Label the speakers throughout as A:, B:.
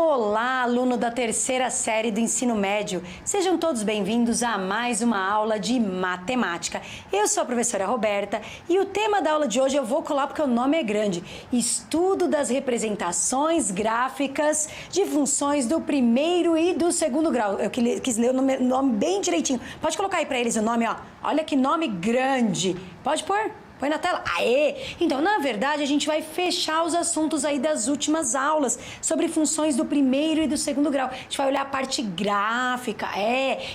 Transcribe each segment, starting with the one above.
A: Olá, aluno da terceira série do ensino médio. Sejam todos bem-vindos a mais uma aula de matemática. Eu sou a professora Roberta e o tema da aula de hoje eu vou colar porque o nome é grande. Estudo das representações gráficas de funções do primeiro e do segundo grau. Eu quis ler o nome bem direitinho. Pode colocar aí pra eles o nome, ó. Olha que nome grande. Pode pôr? Põe na tela. Aê! Então, na verdade, a gente vai fechar os assuntos aí das últimas aulas sobre funções do primeiro e do segundo grau. A gente vai olhar a parte gráfica.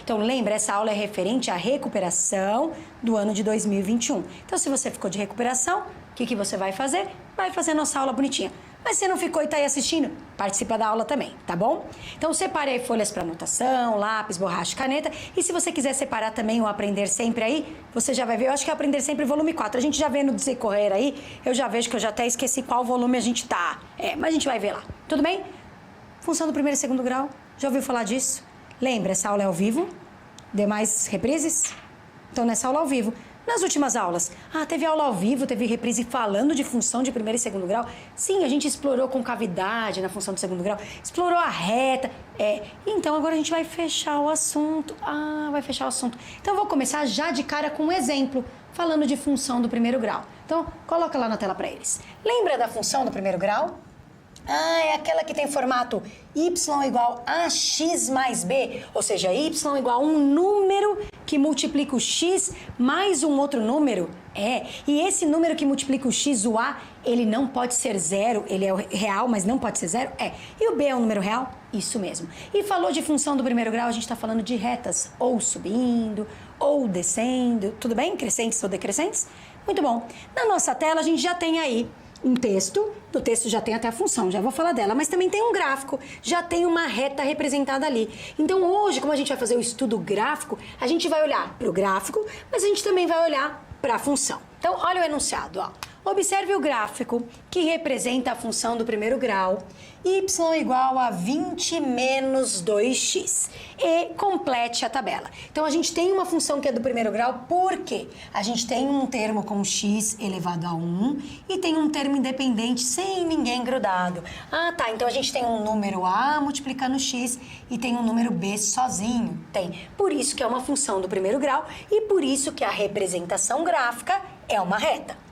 A: Então, lembra, essa aula é referente à recuperação do ano de 2021. Então, se você ficou de recuperação, o que você vai fazer? Vai fazer a nossa aula bonitinha. Mas se não ficou e tá aí assistindo, participa da aula também, tá bom? Então, separei folhas para anotação, lápis, borracha, caneta. E se você quiser separar também o Aprender Sempre aí, você já vai ver. Eu acho que é Aprender Sempre volume 4. A gente já vê no decorrer aí, eu já vejo que eu já até esqueci qual volume a gente tá. Mas a gente vai ver lá. Tudo bem? Função do primeiro e segundo grau. Já ouviu falar disso? Lembra, essa aula é ao vivo? Demais reprises? Então, nessa aula ao vivo. Nas últimas aulas, teve aula ao vivo, teve reprise falando de função de primeiro e segundo grau. Sim, a gente explorou concavidade na função do segundo grau, explorou a reta. Então agora a gente vai fechar o assunto. Vai fechar o assunto. Então eu vou começar já de cara com um exemplo, falando de função do primeiro grau. Então, coloca lá na tela para eles. Lembra da função do primeiro grau? É aquela que tem formato y igual a x mais b, ou seja, y igual a um número que multiplica o x mais um outro número. E esse número que multiplica o x, o a, ele não pode ser zero, ele é real, mas não pode ser zero? E o b é um número real? Isso mesmo. E falou de função do primeiro grau, a gente está falando de retas, ou subindo, ou descendo, tudo bem? Crescentes ou decrescentes? Muito bom. Na nossa tela, a gente já tem aí um texto, no texto já tem até a função, já vou falar dela, mas também tem um gráfico, já tem uma reta representada ali. Então hoje, como a gente vai fazer o estudo gráfico, a gente vai olhar para o gráfico, mas a gente também vai olhar para a função. Então olha o enunciado, ó. Observe o gráfico que representa a função do primeiro grau, y igual a 20 menos 2x, e complete a tabela. Então, a gente tem uma função que é do primeiro grau, porque a gente tem um termo com x elevado a 1 e tem um termo independente sem ninguém grudado. Então a gente tem um número a multiplicando x e tem um número b sozinho. Por isso que é uma função do primeiro grau e por isso que a representação gráfica é uma reta.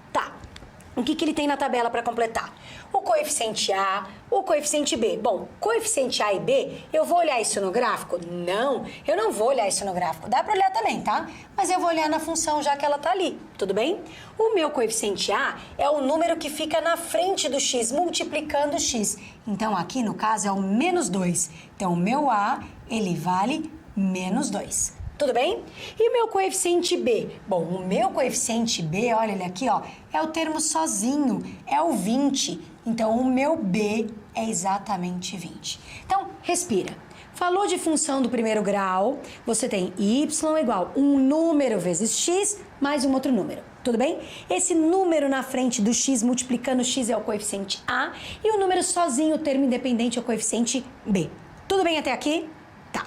A: O que ele tem na tabela para completar? O coeficiente A, o coeficiente B. Bom, coeficiente A e B, eu vou olhar isso no gráfico? Não, eu não vou olhar isso no gráfico. Dá para olhar também, tá? Mas eu vou olhar na função já que ela tá ali, tudo bem? O meu coeficiente A é o número que fica na frente do x, multiplicando o x. Então, aqui no caso é o menos 2. Então, o meu A, ele vale menos 2. Tudo bem? E o meu coeficiente B? Bom, o meu coeficiente B, olha ele aqui, ó, é o termo sozinho, é o 20. Então, o meu B é exatamente 20. Então, respira. Falou de função do primeiro grau, você tem y igual um número vezes x mais um outro número. Tudo bem? Esse número na frente do x multiplicando o x é o coeficiente A e o número sozinho, o termo independente, é o coeficiente B. Tudo bem até aqui? Tá.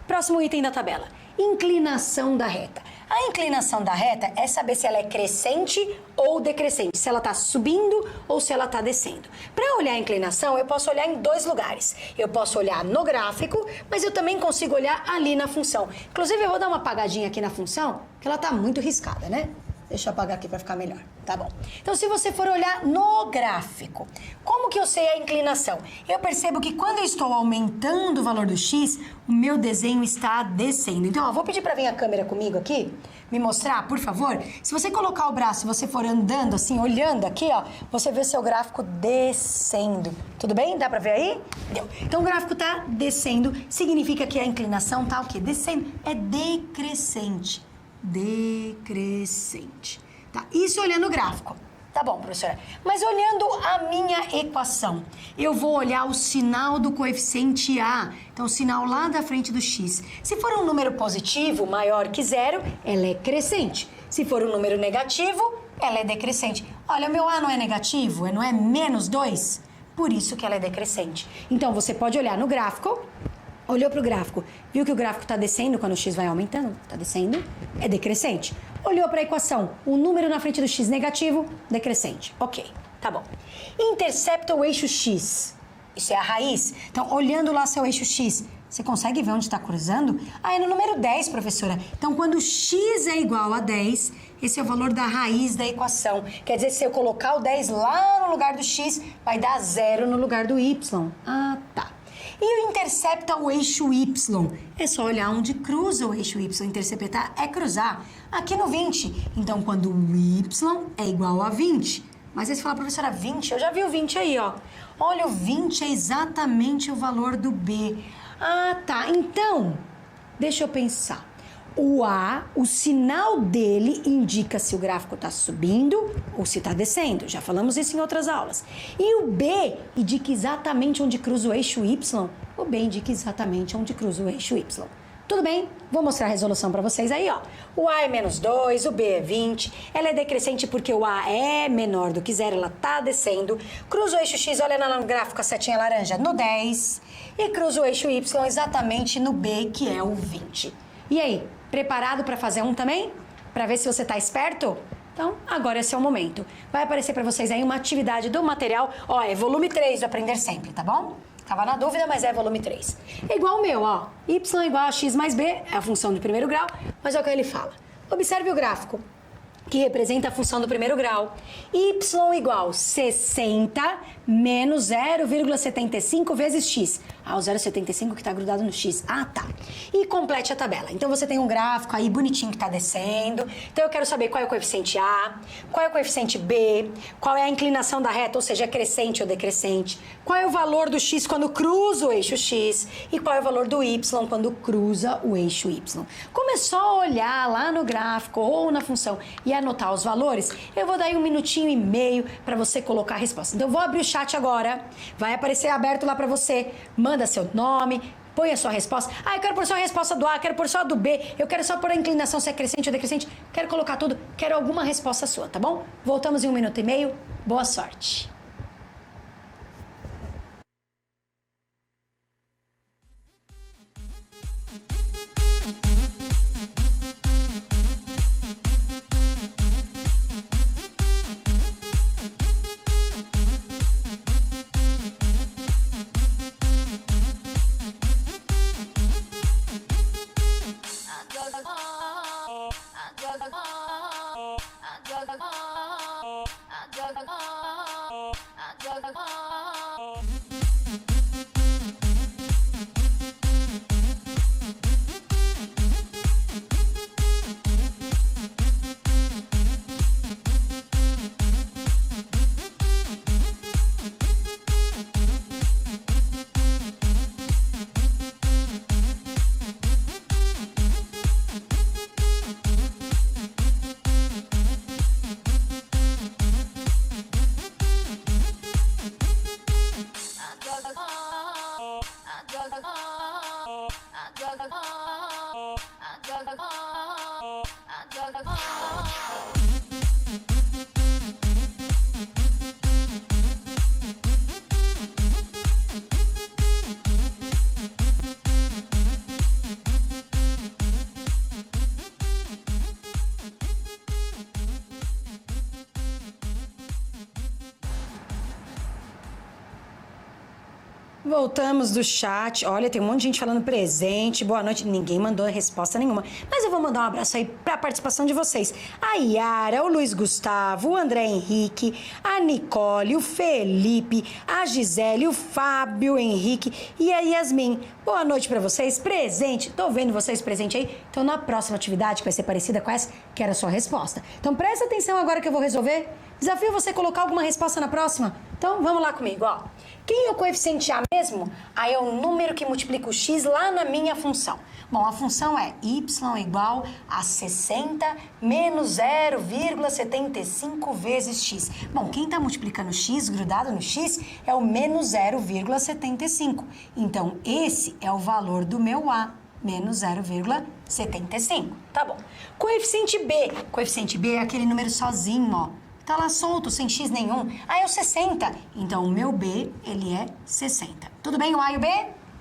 A: Próximo item da tabela. Inclinação da reta. A inclinação da reta é saber se ela é crescente ou decrescente, se ela está subindo ou se ela está descendo. Para olhar a inclinação, eu posso olhar em dois lugares. Eu posso olhar no gráfico, mas eu também consigo olhar ali na função. Inclusive, eu vou dar uma apagadinha aqui na função, que ela está muito riscada, né? Deixa eu apagar aqui para ficar melhor. Tá bom. Então, se você for olhar no gráfico, como que eu sei a inclinação? Eu percebo que quando eu estou aumentando o valor do x, o meu desenho está descendo. Então, vou pedir para vir a câmera comigo aqui, me mostrar, por favor. Se você colocar o braço e você for andando assim, olhando aqui, ó, você vê seu gráfico descendo. Tudo bem? Dá para ver aí? Deu. Então, o gráfico tá descendo, significa que a inclinação tá o quê? Descendo. É decrescente. Decrescente. Tá? Isso olhando o gráfico. Tá bom, professora. Mas olhando a minha equação, eu vou olhar o sinal do coeficiente A. Então, o sinal lá da frente do x. Se for um número positivo, maior que zero, ela é crescente. Se for um número negativo, ela é decrescente. Olha, o meu A não é negativo, não é menos 2? Por isso que ela é decrescente. Então, você pode olhar no gráfico. Olhou para o gráfico, viu que o gráfico está descendo quando o x vai aumentando? Está descendo, é decrescente. Olhou para a equação, o número na frente do x negativo, decrescente. Ok, tá bom. Intercepta o eixo x. Isso é a raiz. Então, olhando lá seu eixo X, você consegue ver onde está cruzando? Ah, é no número 10, professora. Então, quando x é igual a 10, esse é o valor da raiz da equação. Quer dizer, se eu colocar o 10 lá no lugar do x, vai dar 0 no lugar do y. Ah, tá. E o intercepta o eixo y. É só olhar onde cruza o eixo y. Interceptar é cruzar aqui no 20. Então, quando o y é igual a 20. Mas aí você fala, professora, 20? Eu já vi o 20 aí, ó. Olha, o 20 é exatamente o valor do B. Ah, tá. Então, deixa eu pensar. O A, o sinal dele indica se o gráfico está subindo ou se está descendo. Já falamos isso em outras aulas. E o B indica exatamente onde cruza o eixo Y. O B indica exatamente onde cruza o eixo Y. Tudo bem? Vou mostrar a resolução para vocês aí, ó. O A é menos 2, o B é 20. Ela é decrescente porque o A é menor do que 0, ela tá descendo. Cruza o eixo X, olha lá no gráfico a setinha laranja, no 10. E cruza o eixo Y exatamente no B, que é o 20. E aí, preparado para fazer um também? Para ver se você tá esperto? Então, agora esse é o momento. Vai aparecer para vocês aí uma atividade do material. Ó, é volume 3 do Aprender Sempre, tá bom? Tava na dúvida, mas é volume 3. É igual o meu, ó. Y igual a x mais b, é a função do primeiro grau, mas é o que ele fala. Observe o gráfico, que representa a função do primeiro grau. Y igual 60 menos 0,75 vezes x. Ah, o 0,75 que está grudado no x. Ah, tá. E complete a tabela. Então, você tem um gráfico aí bonitinho que está descendo. Então, eu quero saber qual é o coeficiente A, qual é o coeficiente B, qual é a inclinação da reta, ou seja, crescente ou decrescente, qual é o valor do x quando cruza o eixo x e qual é o valor do y quando cruza o eixo y. Como é só olhar lá no gráfico ou na função e anotar os valores, eu vou dar aí 1,5 minutos para você colocar a resposta. Então, eu vou abrir o chat agora, vai aparecer aberto lá para você, manda seu nome, põe a sua resposta. Ah, eu quero pôr só a resposta do A, quero pôr só a do B, eu quero só pôr a inclinação se é crescente ou decrescente, quero colocar tudo, quero alguma resposta sua, tá bom? Voltamos em 1,5 minutos, boa sorte. Voltamos do chat. Olha, tem um monte de gente falando presente. Boa noite. Ninguém mandou resposta nenhuma. Mas eu vou mandar um abraço aí para a participação de vocês. A Yara, o Luiz Gustavo, o André Henrique, a Nicole, o Felipe, a Gisele, o Fábio Henrique e a Yasmin. Boa noite para vocês. Presente. Tô vendo vocês presente aí. Então, na próxima atividade, que vai ser parecida com essa, quero a sua resposta. Então, presta atenção agora que eu vou resolver. Desafio você colocar alguma resposta na próxima. Então, vamos lá comigo, ó. Quem é o coeficiente A mesmo? A é o número que multiplica o x lá na minha função. Bom, a função é y igual a 60 menos 0,75 vezes x. Bom, quem está multiplicando x, grudado no x, é o menos 0,75. Então, esse é o valor do meu A, menos 0,75. Tá bom. Coeficiente B. Coeficiente B é aquele número sozinho, ó. Tá lá solto, sem x nenhum. A é o 60. Então, o meu B, ele é 60. Tudo bem o A e o B?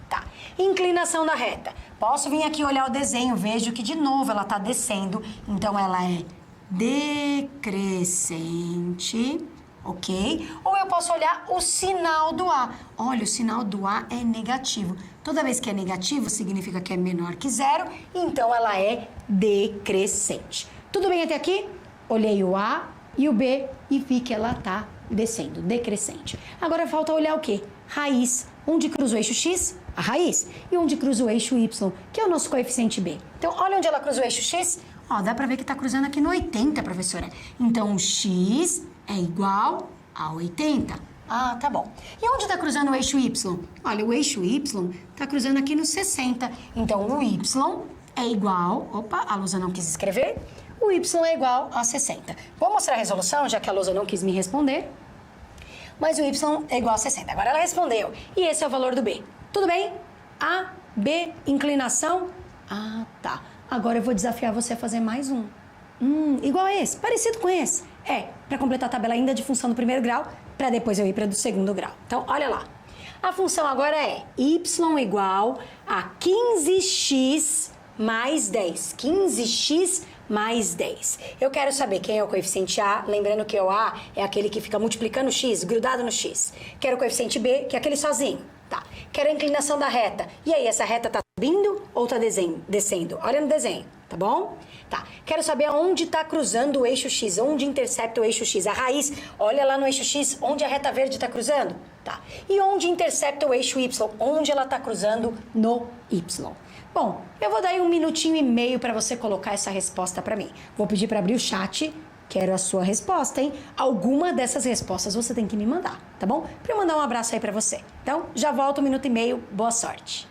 A: Tá. Inclinação da reta. Posso vir aqui olhar o desenho, vejo que, de novo, ela tá descendo. Então, ela é decrescente ok? Ou eu posso olhar o sinal do A. Olha, o sinal do A é negativo. Toda vez que é negativo, significa que é menor que zero, então ela é decrescente. Tudo bem até aqui? Olhei o A e o B e vi que ela está descendo, decrescente. Agora falta olhar o quê? Raiz. Onde cruza o eixo X? A raiz. E onde cruza o eixo Y, que é o nosso coeficiente B. Então, olha onde ela cruza o eixo X. Ó, dá pra ver que tá cruzando aqui no 80, professora. Então, o X é igual a 80. Ah, tá bom. E onde tá cruzando o eixo Y? Olha, o eixo Y tá cruzando aqui no 60. Então, o Y é igual... Opa, a Lusa não quis escrever. O Y é igual a 60. Vou mostrar a resolução, já que a Lusa não quis me responder. Mas o Y é igual a 60. Agora ela respondeu. E esse é o valor do B. Tudo bem? A, B, inclinação. Ah, tá. Agora eu vou desafiar você a fazer mais um. Igual a esse, parecido com esse. É, para completar a tabela ainda de função do primeiro grau, para depois eu ir para do segundo grau. Então, olha lá. A função agora é y igual a 15x mais 10. 15x mais 10. Eu quero saber quem é o coeficiente A, lembrando que o A é aquele que fica multiplicando o x, grudado no x. Quero o coeficiente B, que é aquele sozinho. Tá. Quero a inclinação da reta. E aí, essa reta tá subindo ou tá descendo? Olha no desenho, tá bom? Tá. Quero saber onde tá cruzando o eixo X, onde intercepta o eixo X. A raiz, olha lá no eixo X, onde a reta verde tá cruzando. Tá. E onde intercepta o eixo Y, onde ela tá cruzando no Y. Bom, eu vou dar aí 1 minutinho e meio para você colocar essa resposta para mim. Vou pedir para abrir o chat. Quero a sua resposta, hein? Alguma dessas respostas você tem que me mandar, tá bom? Para eu mandar um abraço aí para você. Então, já volto 1 minuto e meio. Boa sorte.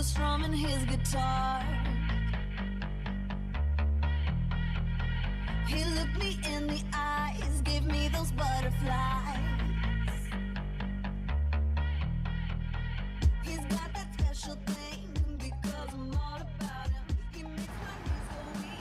B: Strumming his guitar. He looked me in the eyes, gave me those butterflies. He's got that special thing because I'm all about him. He makes my knees go weak.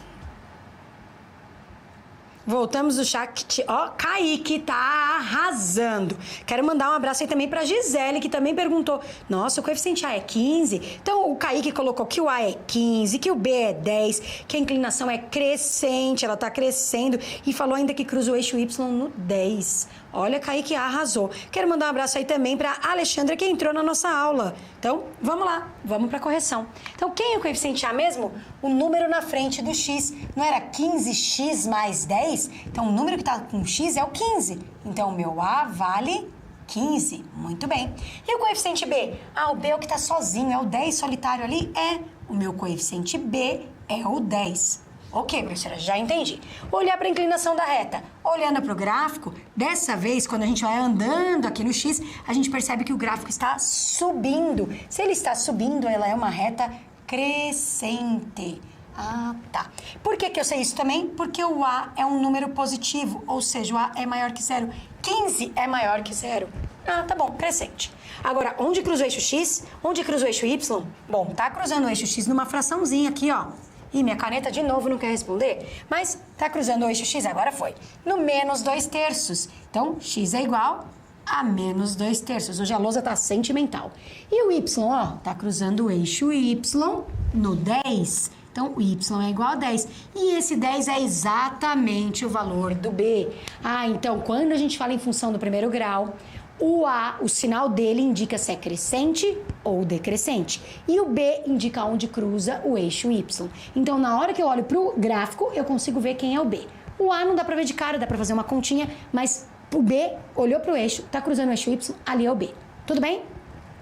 A: Voltamos do chat. Ó, Kaique tá arrasando. Quero mandar um abraço aí também pra Gisele, que também perguntou: nossa, o coeficiente A é 15? Então o Kaique colocou que o A é 15, que o B é 10, que a inclinação é crescente, ela tá crescendo, e falou ainda que cruza o eixo Y no 10. Olha, Kaique arrasou. Quero mandar um abraço aí também pra Alexandra, que entrou na nossa aula. Então, vamos lá, vamos pra correção. Então, quem é o coeficiente A mesmo? O número na frente do X. Não era 15x mais 10? Então, o número que tá com X é o 15. Então, o meu A vale 15. Muito bem. E o coeficiente B? Ah, o B é o que tá sozinho, é o 10 solitário ali? É. O meu coeficiente B é o 10. Ok, professora, já entendi. Vou olhar para a inclinação da reta. Olhando para o gráfico, dessa vez, quando a gente vai andando aqui no X, a gente percebe que o gráfico está subindo. Se ele está subindo, ela é uma reta crescente. Ah, tá. Por que eu sei isso também? Porque o A é um número positivo, ou seja, o A é maior que zero. 15 é maior que zero. Ah, tá bom, crescente. Agora, onde cruza o eixo X? Onde cruza o eixo Y? Bom, tá cruzando o eixo X numa fraçãozinha aqui, ó. Ih, minha caneta de novo não quer responder. Mas tá cruzando o eixo X, agora foi. No menos 2/3. Então, X é igual a menos 2/3. Hoje a lousa tá sentimental. E o Y, ó, tá cruzando o eixo Y no 10. Então, o Y é igual a 10. E esse 10 é exatamente o valor do B. Ah, então, quando a gente fala em função do primeiro grau, O A, o sinal dele indica se é crescente ou decrescente. E o B indica onde cruza o eixo Y. Então, na hora que eu olho para o gráfico, eu consigo ver quem é o B. O A não dá para ver de cara, dá para fazer uma continha, mas o B olhou para o eixo, está cruzando o eixo Y, ali é o B. Tudo bem?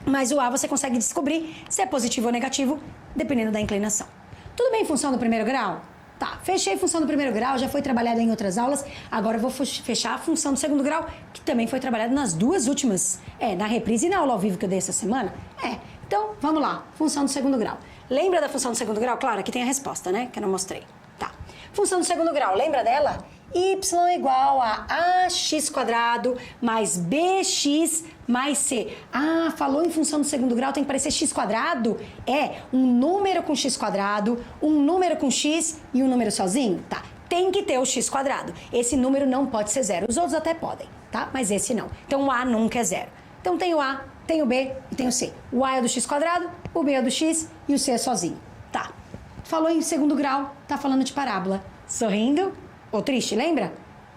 A: Mas o A você consegue descobrir se é positivo ou negativo, dependendo da inclinação. Tudo bem, função do primeiro grau? Tá, fechei função do primeiro grau, já foi trabalhada em outras aulas, agora eu vou fechar a função do segundo grau, que também foi trabalhada nas duas últimas, na reprise e na aula ao vivo que eu dei essa semana. Então, vamos lá, função do segundo grau. Lembra da função do segundo grau? Claro, aqui tem a resposta, né, que eu não mostrei. Tá, função do segundo grau, lembra dela? Y igual a ax quadrado mais bx mais c. Ah, falou em função do segundo grau, tem que parecer x quadrado? É, um número com x quadrado, um número com x e um número sozinho? Tá, tem que ter o x quadrado. Esse número não pode ser zero. Os outros até podem, tá? Mas esse não. Então o a nunca é zero. Então tem o a, tem o b e tem o c. O a é do x quadrado, o b é do x e o c é sozinho. Tá. Falou em segundo grau, tá falando de parábola. Sorrindo ou triste, lembra?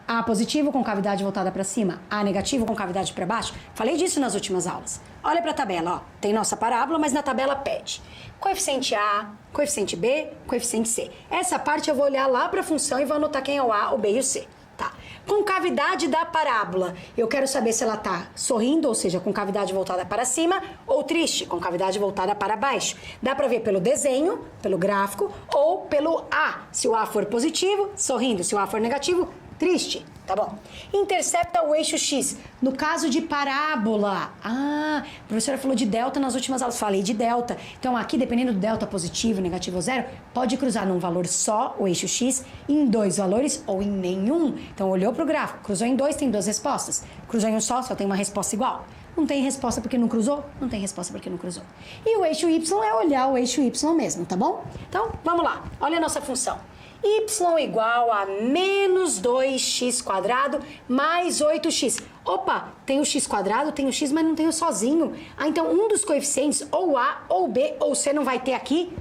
A: A positivo com cavidade voltada para cima, A negativo com cavidade para baixo. Falei disso nas últimas aulas. Olha para a tabela, ó. Tem nossa parábola, mas na tabela pede coeficiente A, coeficiente B, coeficiente C. Essa parte eu vou olhar lá para a função e vou anotar quem é o A, o B e o C. Tá. Com cavidade da parábola, eu quero saber se ela tá sorrindo, ou seja, com cavidade voltada para cima, ou triste, com cavidade voltada para baixo. Dá para ver pelo desenho, pelo gráfico, ou pelo A. Se o A for positivo, sorrindo. Se o A for negativo, triste. Tá bom. Intercepta o eixo X. No caso de parábola. Ah, a professora falou de delta nas últimas aulas. Falei de delta. Então aqui, dependendo do delta positivo, negativo ou zero, pode cruzar num valor só, o eixo X, em dois valores ou em nenhum. Então olhou para o gráfico. Cruzou em dois, tem duas respostas. Cruzou em um só tem uma resposta igual. Não tem resposta porque não cruzou? Não tem resposta porque não cruzou. E o eixo Y é olhar o eixo Y mesmo, tá bom? Então, vamos lá. Olha a nossa função. Y igual a menos 2x quadrado mais 8x. Opa, tem o x quadrado, tem o x, mas não tem o sozinho. Ah, então um dos coeficientes, ou A, ou B, ou C não vai ter aqui,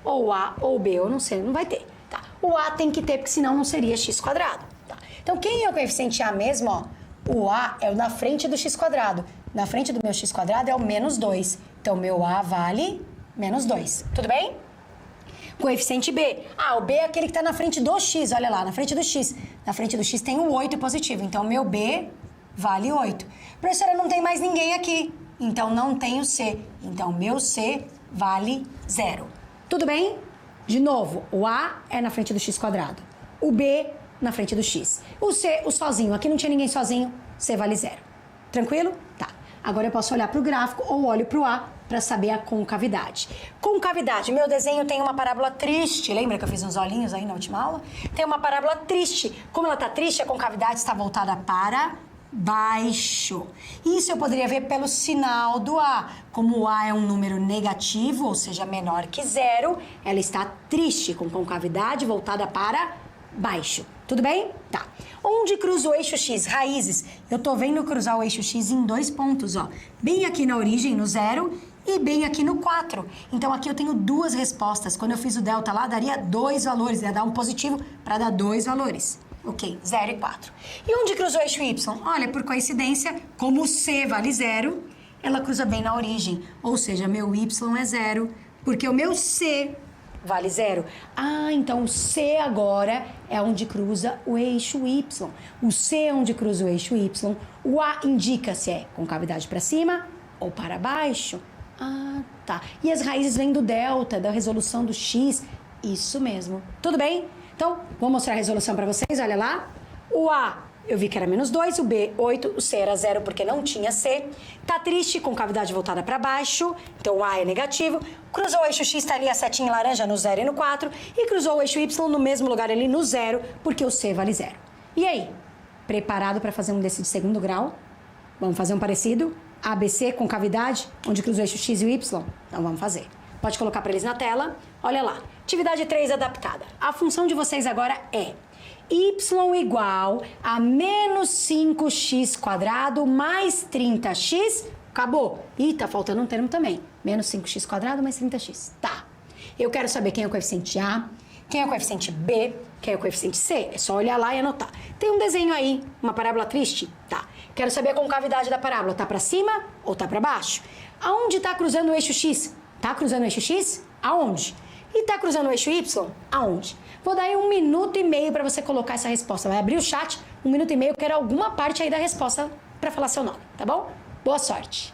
A: ou A, ou B, ou não C, não vai ter. Tá? O A tem que ter, porque senão não seria x quadrado. Tá? Então quem é o coeficiente A mesmo? Ó? O A é o na frente do x quadrado. Na frente do meu x quadrado é o menos 2. Então meu A vale menos 2. Tudo bem? Coeficiente B. Ah, o B é aquele que está na frente do X, olha lá, na frente do X. Na frente do X tem o 8 positivo, então meu B vale 8. Professora, não tem mais ninguém aqui, então não tem o C. Então meu C vale 0. Tudo bem? De novo, o A é na frente do X quadrado. O B na frente do X. O C, o sozinho. Aqui não tinha ninguém sozinho, C vale 0. Tranquilo? Tá. Agora eu posso olhar para o gráfico ou olho para o A para saber a concavidade. Concavidade, meu desenho tem uma parábola triste. Lembra que eu fiz uns olhinhos aí na última aula? Tem uma parábola triste. Como ela está triste, a concavidade está voltada para baixo. Isso eu poderia ver pelo sinal do A. Como o A é um número negativo, ou seja, menor que 0, ela está triste, com concavidade voltada para baixo. Tudo bem? Tá. Onde cruza o eixo X? Raízes. Eu tô vendo cruzar o eixo X em dois pontos, ó. Bem aqui na origem, no 0, e bem aqui no 4. Então aqui eu tenho duas respostas. Quando eu fiz o delta lá, daria dois valores. Ia dar um positivo para dar dois valores. Ok, 0 e 4. E onde cruza o eixo Y? Olha, por coincidência, como o C vale 0, ela cruza bem na origem. Ou seja, meu Y é 0, porque o meu C vale 0. Ah, então o C agora é onde cruza o eixo Y. O C é onde cruza o eixo Y. O A indica se é com cavidade para cima ou para baixo. Ah, tá. E as raízes vêm do delta, da resolução do X. Isso mesmo. Tudo bem? Então, vou mostrar a resolução para vocês. Olha lá. O A, eu vi que era menos 2. O B, 8. O C era 0 porque não tinha C. Tá triste, com cavidade voltada para baixo. Então, o A é negativo. Cruzou o eixo X, tá ali a setinha laranja no 0 e no 4. E cruzou o eixo Y no mesmo lugar ali no 0, porque o C vale 0. E aí? Preparado para fazer um desse de segundo grau? Vamos fazer um parecido? ABC com cavidade, onde cruza o eixo X e o Y? Então vamos fazer. Pode colocar para eles na tela. Olha lá. Atividade 3 adaptada. A função de vocês agora é y igual a menos 5x quadrado mais 30x. Acabou. Ih, tá faltando um termo também. Menos 5x quadrado mais 30x. Tá. Eu quero saber quem é o coeficiente A, quem é o coeficiente B, que é o coeficiente C, é só olhar lá e anotar. Tem um desenho aí, uma parábola triste? Tá. Quero saber a concavidade da parábola, tá para cima ou tá para baixo? Aonde tá cruzando o eixo X? Tá cruzando o eixo X? Aonde? E tá cruzando o eixo Y? Aonde? Vou dar aí 1 minuto e meio para você colocar essa resposta. Vai abrir o chat, 1 minuto e meio, eu quero alguma parte aí da resposta para falar seu nome, tá bom? Boa sorte!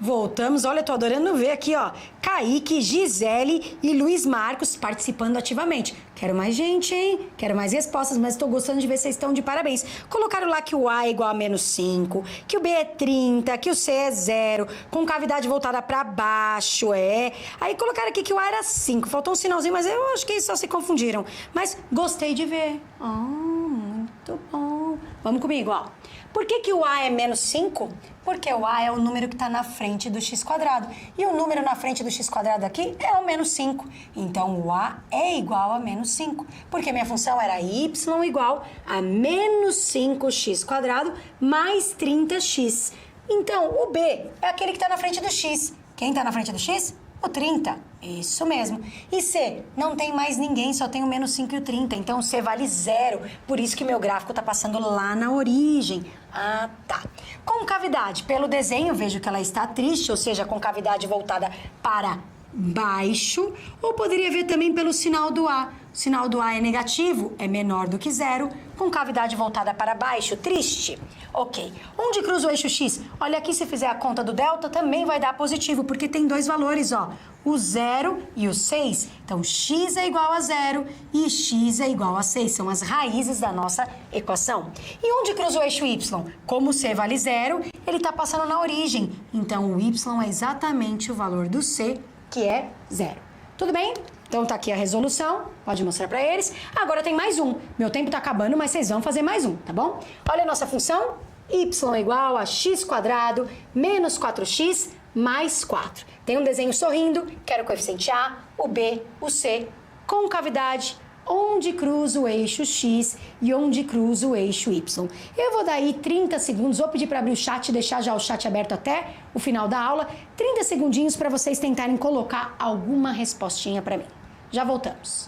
A: Voltamos, olha, eu tô adorando ver aqui, ó, Kaique, Gisele e Luiz Marcos participando ativamente. Quero mais gente, hein? Quero mais respostas, mas tô gostando de ver se vocês estão de parabéns. Colocaram lá que o A é igual a menos 5, que o B é 30, que o C é 0, com cavidade voltada pra baixo, é. Aí colocaram aqui que o A era 5, faltou um sinalzinho, mas eu acho que eles só se confundiram. Mas gostei de ver. Muito bom. Vamos comigo, ó. Por que o A é menos 5? Porque o A é o número que está na frente do x². E o número na frente do x² aqui é o menos 5. Então, o A é igual a menos 5. Porque minha função era y igual a menos 5x² mais 30x. Então, o B é aquele que está na frente do x. Quem está na frente do x? O 30. Isso mesmo. E C, não tem mais ninguém, só tem o menos 5 e o 30. Então, C vale 0. Por isso que meu gráfico está passando lá na origem. Ah, tá. Concavidade. Pelo desenho, vejo que ela está triste, ou seja, concavidade voltada para baixo. Ou poderia ver também pelo sinal do A. O sinal do A é negativo, é menor do que 0. Concavidade voltada para baixo, triste. Ok. Onde cruza o eixo X? Olha aqui, se fizer a conta do delta, também vai dar positivo, porque tem dois valores, ó. O 0 e o 6. Então, x é igual a 0 e x é igual a 6. São as raízes da nossa equação. E onde cruza o eixo y? Como c vale 0, ele está passando na origem. Então, o y é exatamente o valor do c, que é 0. Tudo bem? Então, tá aqui a resolução. Pode mostrar para eles. Agora tem mais um. Meu tempo tá acabando, mas vocês vão fazer mais um, tá bom? Olha a nossa função. Y é igual a x² menos 4x mais 4. Tem um desenho sorrindo, quero o coeficiente A, o B, o C, concavidade, onde cruza o eixo X e onde cruza o eixo Y. Eu vou dar aí 30 segundos, vou pedir para abrir o chat e deixar já o chat aberto até o final da aula. 30 segundinhos para vocês tentarem colocar alguma respostinha para mim. Já voltamos.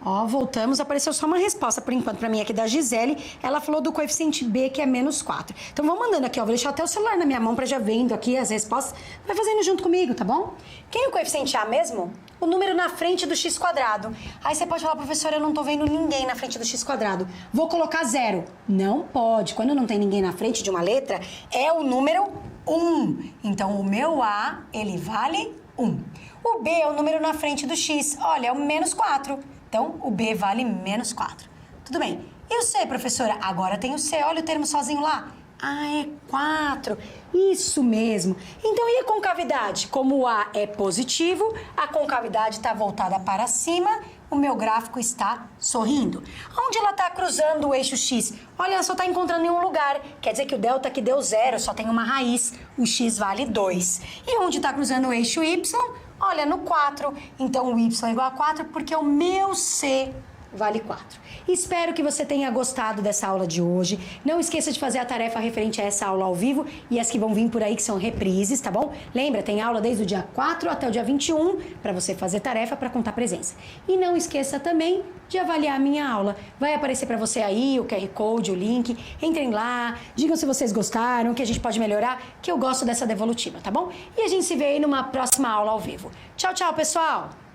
A: Ó, voltamos, apareceu só uma resposta por enquanto pra mim aqui da Gisele. Ela falou do coeficiente B, que é menos 4. Então, vamos mandando aqui, ó. Vou deixar até o celular na minha mão pra já vendo aqui as respostas. Vai fazendo junto comigo, tá bom? Quem é o coeficiente A mesmo? O número na frente do x². Aí você pode falar, professora, eu não tô vendo ninguém na frente do x². Vou colocar 0. Não pode. Quando não tem ninguém na frente de uma letra, é o número 1. Então, o meu A, ele vale 1. O B é o número na frente do X. Olha, é o menos 4. Então, o B vale menos 4. Tudo bem. E o C, professora? Agora tem o C. Olha o termo sozinho lá. Ah, é 4. Isso mesmo. Então, e a concavidade? Como o A é positivo, a concavidade está voltada para cima, o meu gráfico está sorrindo. Onde ela está cruzando o eixo X? Olha, ela só está encontrando em um lugar. Quer dizer que o delta aqui deu 0, só tem uma raiz. O X vale 2. E onde está cruzando o eixo Y? Olha, no 4. Então, o Y é igual a 4 porque o meu C vale 4. Espero que você tenha gostado dessa aula de hoje. Não esqueça de fazer a tarefa referente a essa aula ao vivo e as que vão vir por aí, que são reprises, tá bom? Lembra, tem aula desde o dia 4 até o dia 21 para você fazer tarefa para contar presença. E não esqueça também de avaliar a minha aula. Vai aparecer para você aí o QR Code, o link. Entrem lá, digam se vocês gostaram, o que a gente pode melhorar, que eu gosto dessa devolutiva, tá bom? E a gente se vê aí numa próxima aula ao vivo. Tchau, tchau, pessoal!